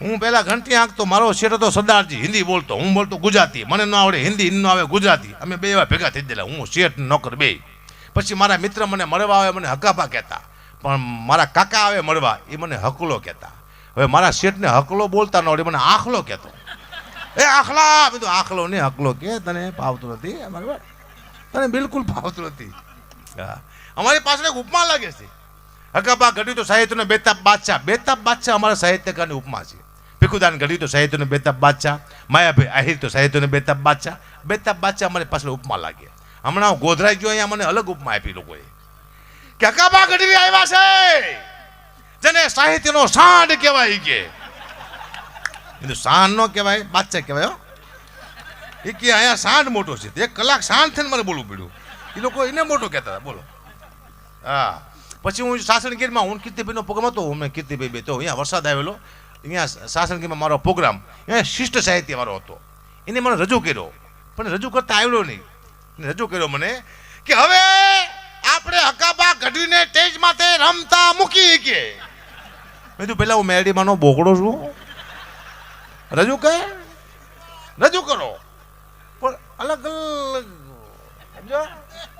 હું પહેલા ઘંટી આંકતો, મારો શેઠ હતો સરદારજી, હિન્દી બોલતો, હું બોલતો ગુજરાતી, મને ન આવડે હિન્દી, ન આવે ગુજરાતી, અમે બે એવા ભેગા થઈ ગયેલા, હું શેઠ નોકર બે. પછી મારા મિત્ર મને મળવા આવે, મને હકાભા કહેતા, પણ મારા કાકા આવે મળવા, એ મને હકલો કહેતા. હવે મારા શેઠને હકલો બોલતા ન આવડે, મને આખલો કહેતો. એ આખલા, બધું આખલો નહીં હકલો કે, તને ફાવતું નથી, તને બિલકુલ ફાવતું નથી. હા, અમારી પાસે એક ઉપમા લાગે છે. હકાબા ઘડ્યું તો સાહિત્યનો બેતાબ બાદશાહ. બેતાબ બાદશાહ અમારા સાહિત્યકારની ઉપમા છે. ભીખુદાન ઘડ્યું તો સાહિત્યનો બેતાબ બાદશાહ. માયાભાઈ આહિર તો સાહિત્યનો બેતાબ બાદશાહ. બેતાબ બાદશાહ અમારી પાસે ઉપમા લાગે. હમણાં હું ગોધરાઈ ગયો, અહીંયા મને અલગ ઉપમા આપી લોકોએ કે હકાબા ગઢવી આવ્યા છે, જેને સાહિત્યનો સાંડ કહેવાય. કે સાંડ નો કહેવાય, બાદશાહ કહેવાય. એ કે અહીંયા સાંડ મોટો છે. 1 કલાક સાંડ થઈને મારે બોલવું પડ્યું. એ લોકો એને મોટો કહેતા હતા. બોલો. હા, પછી હું સાસણગીરમાં, હું કીર્તિભાઈનો પ્રોગ્રામ હતો, મેં કીર્તિભાઈ બે તો અહીંયા વરસાદ આવેલો, અહીંયા સાસણગીરમાં મારો પ્રોગ્રામ, અહીંયા શિષ્ટ સાહિત્ય મારો હતો. એને મને રજૂ કર્યો, પણ રજૂ કરતા આવડ્યો નહીં. રજૂ કર્યો મને કે હવે આપણે હકાબા ગઢવીને સ્ટેજ માથે રમતા મૂકી કે. મેં કીધું પેલા હું મેરડીમાંનો બોકડો છું, રજૂ કરો, પણ અલગ અલગ સમજો.